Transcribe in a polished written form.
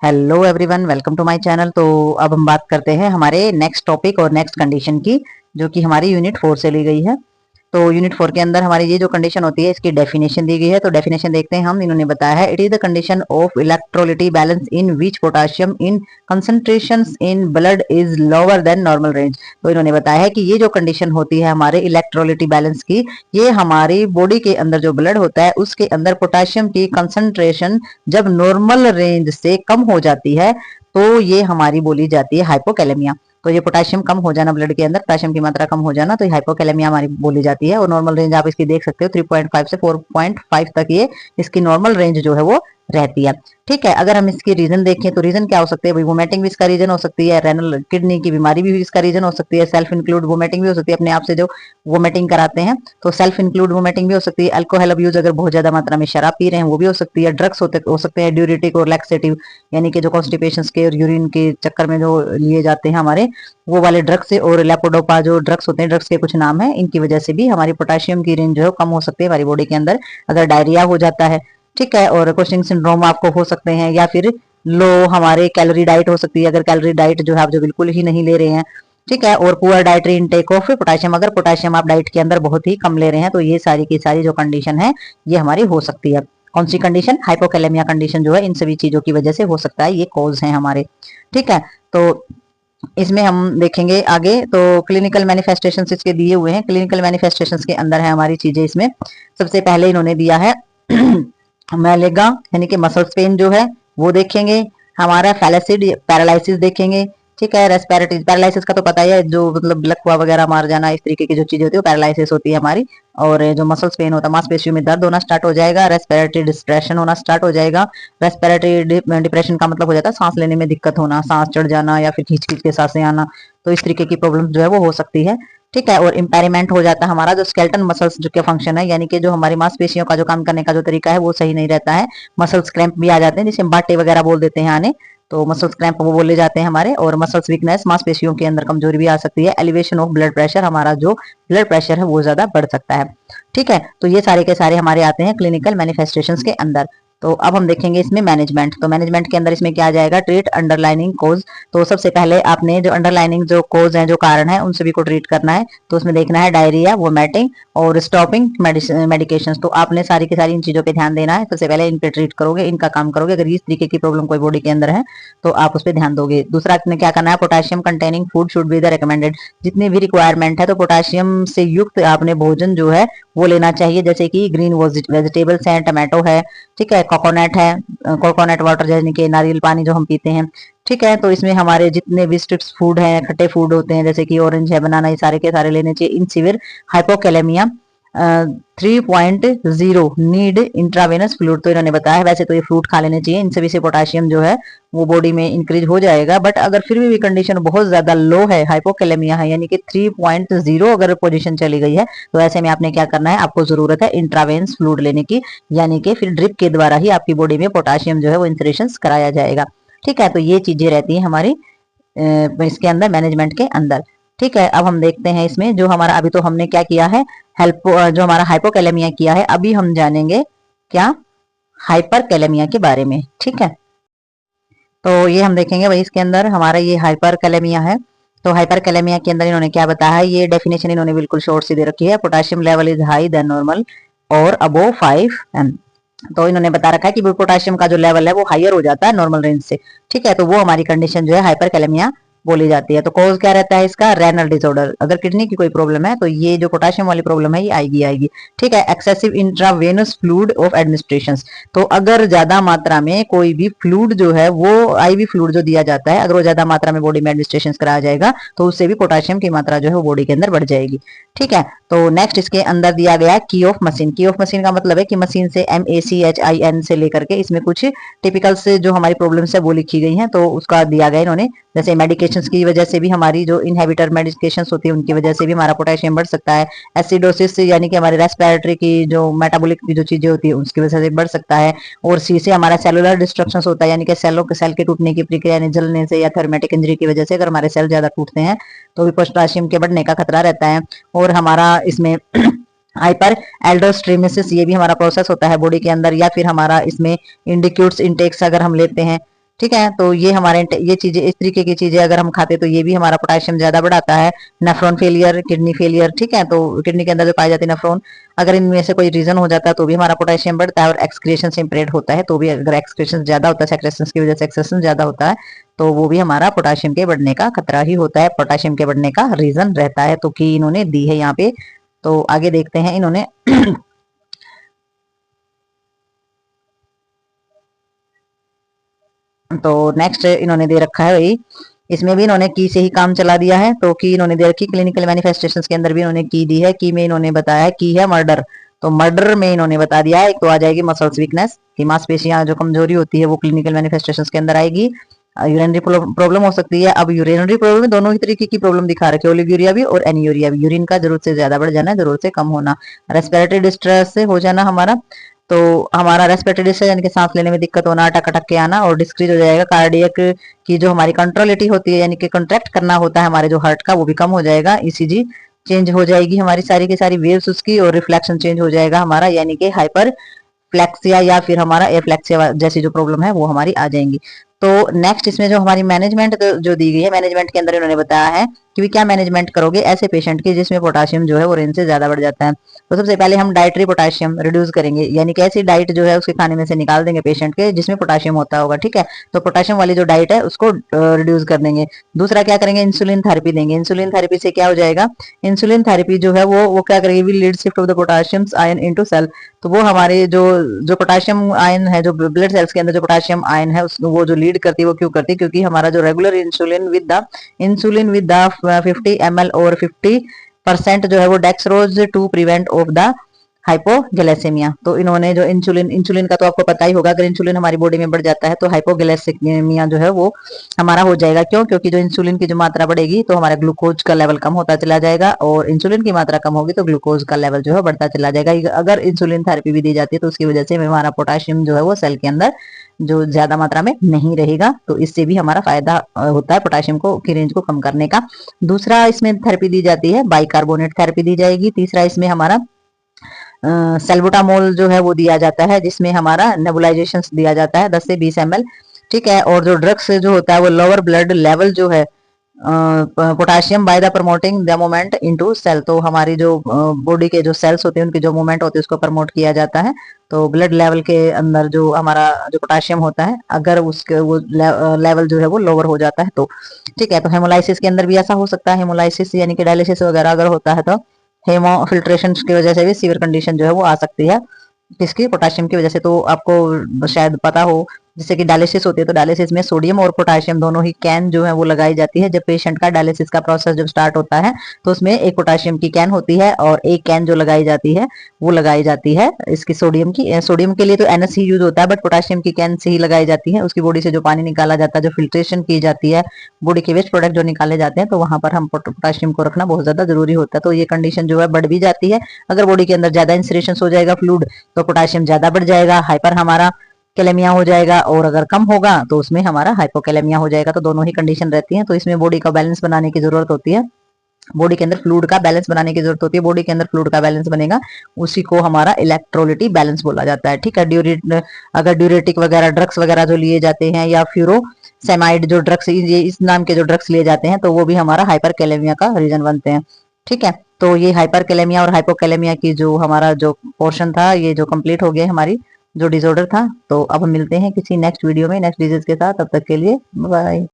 Hello everyone, welcome to my channel. तो अब हम बात करते हैं हमारे नेक्स्ट टॉपिक और नेक्स्ट कंडीशन की, जो कि हमारी यूनिट 4 से ली गई है। तो यूनिट 4 के अंदर हमारी ये जो कंडीशन होती है, इसकी डेफिनेशन दी गई है। तो डेफिनेशन देखते हैं हम। इन्होंने बताया है, it is the condition of electrolyte balance in which potassium in concentrations in blood is lower than normal range. तो इन्होंने बताया है कि ये जो कंडीशन होती है हमारे इलेक्ट्रोलिटी बैलेंस की, ये हमारी बॉडी के अंदर जो ब्लड होता है उसके अंदर पोटाशियम की कंसंट्रेशन जब नॉर्मल रेंज से कम हो जाती है, तो ये हमारी बोली जाती है हाइपोकैलेमिया। तो ये पोटेशियम कम हो जाना, ब्लड के अंदर पोटेशियम की मात्रा कम हो जाना, तो हाइपोकैलेमिया हमारी बोली जाती है। और नॉर्मल रेंज आप इसकी देख सकते हो 3.5 से 4.5 तक ये इसकी नॉर्मल रेंज जो है वो रहती है। ठीक है, अगर हम इसकी रीजन देखें तो रीजन क्या हो सकते हैं भाई? वोमिटिंग भी इसका रीजन हो सकती है, रेनल किडनी की बीमारी भी इसका रीजन हो सकती है, सेल्फ इंक्लूड वोमिटिंग भी हो सकती है, अपने आप से जो वोमिटिंग कराते हैं तो सेल्फ इंक्लूड वोमिटिंग भी हो सकती है। अल्कोहल अब्यूज, अगर बहुत ज्यादा मात्रा में शराब पी रहे हैं, वो भी हो सकती है। ड्रग्स हो सकते हैं ड्यूरिटिक और लैक्सेटिव, यानी कि जो कॉन्स्टिपेशन के और यूरिन के चक्कर में जो लिए जाते हैं हमारे, वो वाले ड्रग्स से। और लेपोडोपा जो ड्रग्स होते हैं, ड्रग्स के कुछ नाम है, इनकी वजह से भी हमारी पोटेशियम की रेंज जो है कम हो सकती है हमारी बॉडी के अंदर। अगर डायरिया हो जाता है, ठीक है, और कुशिंग सिंड्रोम आपको हो सकते हैं, या फिर लो हमारे कैलोरी डाइट हो सकती है, अगर कैलोरी डाइट जो है आप जो बिल्कुल ही नहीं ले रहे हैं, ठीक है, और poor dietary intake of potassium, अगर पोटेशियम आप डाइट के अंदर बहुत ही कम ले रहे हैं, तो ये सारी की सारी जो कंडीशन है ये हमारी हो सकती है। कौन सी कंडीशन? हाइपोकैलेमिया कंडीशन जो है इन सभी चीजों की वजह से हो सकता है, ये कॉज है हमारे। ठीक है, तो इसमें हम देखेंगे आगे। तो क्लिनिकल मैनिफेस्टेशंस इसके दिए हुए हैं। क्लिनिकल मैनिफेस्टेशंस के अंदर है हमारी चीजें। इसमें सबसे पहले इन्होंने दिया है मैलेगा, यानी कि मसल्स पेन जो है वो देखेंगे, हमारा फैलेसिड पैरालिसिस देखेंगे, ठीक है। रेस्पिरेटरी पैरालिसिस का तो पता ही है, जो मतलब लकवा वगैरह मार जाना, इस तरीके की जो चीजें होती है वो पैरालिसिस होती है हमारी। और जो मसल्स पेन होता है, मांसपेशियों में दर्द होना स्टार्ट हो जाएगा, रेस्पिरेटरी डिप्रेशन होना स्टार्ट हो जाएगा। रेस्पिरेटरी डिप्रेशन का मतलब हो जाता है सांस लेने में दिक्कत होना, सांस चढ़ जाना, या फिर खींच खींच के सांसें आना, तो इस तरीके की प्रॉब्लम जो है वो हो सकती है। ठीक है, और इम्पेयरमेंट हो जाता है हमारा जो स्केलेटन मसल्स जो के फंक्शन है, यानी कि जो हमारी मांसपेशियों का जो काम करने का जो तरीका है वो सही नहीं रहता है। मसल्स क्रैम्प भी आ जाते हैं, जिसे बाटे वगैरह बोल देते हैं आने, तो मसल्स क्रैम्प वो बोले जाते हैं हमारे। और मसल्स वीकनेस, मांसपेशियों के अंदर कमजोरी भी आ सकती है। एलिवेशन ऑफ ब्लड प्रेशर, हमारा जो ब्लड प्रेशर है वो ज्यादा बढ़ सकता है। ठीक है, तो ये सारे के सारे हमारे आते हैं क्लिनिकल मैनिफेस्टेशंस के अंदर। तो अब हम देखेंगे इसमें मैनेजमेंट। तो मैनेजमेंट के अंदर इसमें क्या आ जाएगा? ट्रीट अंडरलाइनिंग कोज। तो सबसे पहले आपने जो अंडरलाइनिंग जो कोज है, जो कारण है, उन सभी को ट्रीट करना है। तो उसमें देखना है डायरिया, वोमिटिंग और स्टॉपिंग मेडिकेशन। तो आपने सारी की सारी इन चीजों पे ध्यान देना है। सबसे पहले इन पे ट्रीट करोगे, इनका काम करोगे। अगर इस तरीके की प्रॉब्लम कोई बॉडी के अंदर है तो आप उस पर ध्यान दोगे। दूसरा आपने क्या करना है? Potassium containing food should be the recommended. जितनी भी रिक्वायरमेंट है, तो पोटेशियम से युक्त आपने भोजन जो है वो लेना चाहिए, जैसे कि ग्रीन वेजिटेबल्स हैं, टमाटो है, ठीक है, कोकोनट है, कोकोनट वाटर यानी कि नारियल पानी जो हम पीते हैं, ठीक है। तो इसमें हमारे जितने भी स्ट्रिप्स फूड हैं, खट्टे फूड होते हैं, जैसे कि ऑरेंज है, बनाना, ये सारे के सारे लेने चाहिए। इन severe hypokalemia 3.0 need intravenous fluid. तो इन्होंने बताया है, वैसे तो ये फ्रूट खा लेने चाहिए, इनसे भी से पोटेशियम जो है वो बॉडी में इंक्रीज हो जाएगा। बट अगर फिर भी कंडीशन बहुत ज्यादा लो है, हाइपोकैलेमिया है, यानी कि 3.0 अगर पोजीशन चली गई है, तो ऐसे में आपने क्या करना है? आपको जरूरत है इंट्रावेनस फ्लूइड लेने की, यानी कि फिर ड्रिप के द्वारा ही आपकी बॉडी में पोटेशियम जो है वो इंसरेशन कराया जाएगा। ठीक है, तो ये चीजें रहती है हमारी इसके अंदर, मैनेजमेंट के अंदर। ठीक है, अब हम देखते हैं इसमें जो हमारा, अभी तो हमने क्या किया है, हेल्प जो हमारा हाइपोकैलेमिया किया है, अभी हम जानेंगे क्या? हाइपरकैलेमिया के बारे में। ठीक है, तो ये हम देखेंगे भाई, इसके अंदर हमारा ये हाइपरकैलेमिया है। तो हाइपरकैलेमिया के अंदर इन्होंने क्या बताया है, ये डेफिनेशन इन्होंने बिल्कुल शॉर्ट सी दे रखी है। Potassium level is high then normal और अबोव 5 एम। तो इन्होंने बता रखा है कि पोटेशियम का जो लेवल है वो हायर हो जाता है नॉर्मल रेंज से। ठीक है, तो वो हमारी कंडीशन जो है हाइपरकैलेमिया बोली जाती है। तो कॉज क्या रहता है इसका? Renal disorder. अगर किडनी की कोई प्रॉब्लम है तो ये जो पोटेशियम वाली प्रॉब्लम है ये आएगी। ठीक है, excessive intravenous fluid of administration. तो अगर ज्यादा मात्रा में कोई भी फ्लूइड जो है वो आईवी फ्लूइड जो दिया जाता है, अगर वो ज्यादा मात्रा में बॉडी में एडमिनिस्ट्रेशन कराया जाएगा तो उससे भी पोटेशियम की मात्रा जो है वो बॉडी के अंदर बढ़ जाएगी। ठीक है, तो नेक्स्ट इसके अंदर दिया गया की ऑफ मशीन। की ऑफ मशीन का मतलब है कि मशीन से MACHIN से लेकर के इसमें कुछ टिपिकल से जो हमारी प्रॉब्लम्स है वो लिखी गई हैं, तो उसका दिया गया इन्होंने। जैसे मेडिकेशंस की वजह से भी, हमारी जो इनहेबिटर मेडिकेशंस होती है उनकी वजह से भी हमारा पोटेशियम बढ़ सकता है। एसिडोसिस यानी कि हमारी रेस्पिरेटरी की जो मेटाबॉलिक की जो चीजें होती है उसकी वजह से बढ़ सकता है। और सी से हमारा सेलुलर डिस्ट्रक्शन होता है, यानी कि सेल के टूटने की प्रक्रिया, यानी जलने से या थर्मेटिक इंजरी की वजह से अगर हमारे सेल ज्यादा टूटते हैं तो भी पोटेशियम के बढ़ने का खतरा रहता है। और हमारा इसमें हाइपर एल्डोस्ट्रीमेसिस, ये भी हमारा प्रोसेस होता है बॉडी के अंदर। या फिर हमारा इसमें इंडिक्यूट्स इंटेक्स अगर हम लेते हैं, ठीक है। तो ये हमारे ये चीजें, इस तरीके की चीजें अगर हम खाते तो ये भी हमारा पोटाशियम ज्यादा बढ़ाता है। नेफ्रॉन फेलियर, किडनी फेलियर, ठीक है, तो किडनी के अंदर जो पाई जाती है नेफ्रॉन, अगर इनमें से कोई रीजन हो जाता है तो भी हमारा पोटाशियम बढ़ता है। और एक्सक्रिएशन से इम्पेयर्ड होता है तो भी, अगर एक्सक्रिएशन ज्यादा होता है, सेक्रेशन की वजह से एक्सेशन ज्यादा होता है, तो वो भी हमारा पोटाशियम के बढ़ने का खतरा ही होता है, पोटाशियम के बढ़ने का रीजन रहता है। तो की इन्होंने दी है यहाँ पे। तो आगे देखते हैं इन्होंने तो नेक्स्ट इन्होंने दे रखा है भाई, इसमें भी इन्होंने की से ही काम चला दिया है। तो की इन्होंने दे रखी, क्लिनिकल मैनिफेस्टेशंस के अंदर भी इन्होंने की दी है। की में इन्होंने बताया है की है मर्डर, तो मर्डर में इन्होंने बता दिया है, एक तो आ जाएगी मसल्स वीकनेस, की मांसपेशियां जो कमजोरी होती है वो क्लिनिकल मैनिफेस्टेशंस के अंदर आएगी। यूरिनरी प्रॉब्लम हो सकती है। अब यूरिनरी प्रॉब्लम में दोनों ही तरीके की प्रॉब्लम दिखा रखी है, ओलिगोरिया भी और एनियूरिया भी। यूरिन का जरूरत से ज्यादा बढ़ जाना, जरूरत से कम होना, रेस्पिरेटरी डिस्ट्रेस से हो जाना हमारा, तो हमारा रेस्पिरेटरी डिस्ट्रेस यानी कि सांस लेने में दिक्कत होना, अटक अटक के आना, और डिस्क्रीज हो जाएगा। कार्डियक की जो हमारी कंट्रोलिटी होती है, यानी कि कंट्रैक्ट करना होता है हमारे जो हार्ट का, वो भी कम हो जाएगा। ईसीजी चेंज हो जाएगी हमारी सारी की सारी वेव्स उसकी, और रिफ्लेक्शन चेंज हो जाएगा हमारा, यानी कि हाइपर फ्लैक्सिया या फिर हमारा एफ्लैक्सिया जैसी जो प्रॉब्लम है वो हमारी आ जाएंगी। तो नेक्स्ट इसमें जो हमारी मैनेजमेंट जो दी गई है, मैनेजमेंट के अंदर इन्होंने बताया है कि क्या मैनेजमेंट करोगे ऐसे पेशेंट की जिसमें पोटाशियम जो है वो रेंज से ज्यादा बढ़ जाता है। तो सबसे पहले हम डाइटरी पोटाशियम रिड्यूस करेंगे, यानी कि ऐसी डाइट जो है उसके खाने में से निकाल देंगे पेशेंट के जिसमें पोटाशियम होता होगा, ठीक है। तो पोटाशियम वाली जो डाइट है उसको रिड्यूस कर देंगे। दूसरा क्या करेंगे, इंसुलिन थेरेपी देंगे। इंसुलिन थेरेपी से क्या हो जाएगा, इंसुलिन थेरेपी जो है वो क्या करेगी, will lead shift of the potassium ion into cell. तो वो हमारे जो जो पोटाशियम आयन है, जो ब्लड सेल्स के अंदर जो पोटाशियम आयन है उसको वो जो लीड करती है, वो क्यों करती है, क्योंकि हमारा जो regular insulin with the 50 ml और 50% जो है वो dextrose to prevent of the hypoglycaemia. तो इन्होंने जो इंसुलिन का तो आपको पता ही होगा, अगर इंसुलिन हमारी बॉडी में बढ़ जाता है तो हाइपोग्लाइसेमिया जो है वो हमारा हो जाएगा। क्यों, क्योंकि जो इंसुलिन की जो मात्रा बढ़ेगी तो हमारा ग्लूकोज का लेवल कम होता चला जाएगा, और इंसुलिन की मात्रा कम होगी तो ग्लूकोज का लेवल जो है बढ़ता चला जाएगा। अगर इंसुलिन थेरेपी भी दी जाती है तो उसकी वजह से हमारा पोटाशियम जो है वो सेल के अंदर जो ज्यादा मात्रा में नहीं रहेगा, तो इससे भी हमारा फायदा होता है पोटाशियम को की रेंज को कम करने का। दूसरा इसमें थेरेपी दी जाती है, बाइकार्बोनेट थेरेपी दी जाएगी। तीसरा इसमें हमारा सेल्बुटामोल जो है वो दिया जाता है, जिसमें हमारा नेबुलाइजेशन दिया जाता है 10 से 20 ml, ठीक है। और जो ड्रग्स जो होता है वो लोअर ब्लड लेवल जो है potassium by the promoting the movement into cell. तो हमारी जो बॉडी के जो सेल्स होते हैं उनकी जो मूवमेंट होती है उसको प्रमोट किया जाता है। तो ब्लड लेवल के अंदर जो हमारा जो पोटाशियम होता है, अगर उसके वो लेवल जो है वो लोअर हो जाता है तो, ठीक है। तो हेमोलाइसिस के अंदर भी ऐसा हो सकता है, हेमोलाइसिस यानी कि डायलिसिस वगैरह अगर होता है तो हेमो फिल्ट्रेशन की वजह से भी सीवियर कंडीशन जो है वो आ सकती है, किसकी, पोटाशियम की वजह से। तो आपको शायद पता हो, जैसे कि डायलिसिस होती है तो डायलिसिस में सोडियम और पोटाशियम दोनों ही कैन जो है वो लगाई जाती है। जब पेशेंट का डायलिसिस का प्रोसेस जब स्टार्ट होता है तो उसमें एक पोटाशियम की कैन होती है और एक कैन जो लगाई जाती है वो लगाई जाती है इसकी सोडियम की। सोडियम के लिए तो NS ही यूज होता है, बट पोटाशियम की कैन से ही लगाई जाती है। उसकी बॉडी से जो पानी निकाला जाता है, जो फिल्ट्रेशन की जाती है, बॉडी के वेस्ट प्रोडक्ट जो निकाले जाते हैं, तो वहां पर हम पोटाशियम को रखना बहुत ज्यादा जरूरी होता है। तो ये कंडीशन जो है बढ़ भी जाती है, अगर बॉडी के अंदर ज्यादा इंसरेशन हो जाएगा फ्लूइड तो पोटाशियम ज्यादा बढ़ जाएगा, हाइपर हमारा कैलेमिया हो जाएगा, और अगर कम होगा तो उसमें हमारा हाइपोकैलेमिया हो जाएगा। तो दोनों ही कंडीशन रहती है। तो इसमें बॉडी का बैलेंस बनाने की जरूरत होती है, बॉडी के अंदर फ्लूइड का बैलेंस बनाने की जरूरत होती है। बॉडी के अंदर फ्लूइड का बैलेंस बनेगा, उसी को हमारा इलेक्ट्रोलिटी बैलेंस बोला जाता है, ठीक है। अगर ड्यूरेटिक वगैरह ड्रग्स वगैरह जो लिए जाते हैं, या फ्यूरोसेमाइड जो ड्रग्स, ये इस नाम के जो ड्रग्स लिए जाते हैं, तो वो भी हमारा हाइपरकैलेमिया का रीजन बनते हैं, ठीक है। तो ये हाइपरकैलेमिया और हाइपोकैलेमिया की जो हमारा जो पोर्शन था ये जो कंप्लीट हो गया हमारी जो डिसऑर्डर था। तो अब हम मिलते हैं किसी नेक्स्ट वीडियो में नेक्स्ट डिजीज के साथ, तब तक के लिए बाय।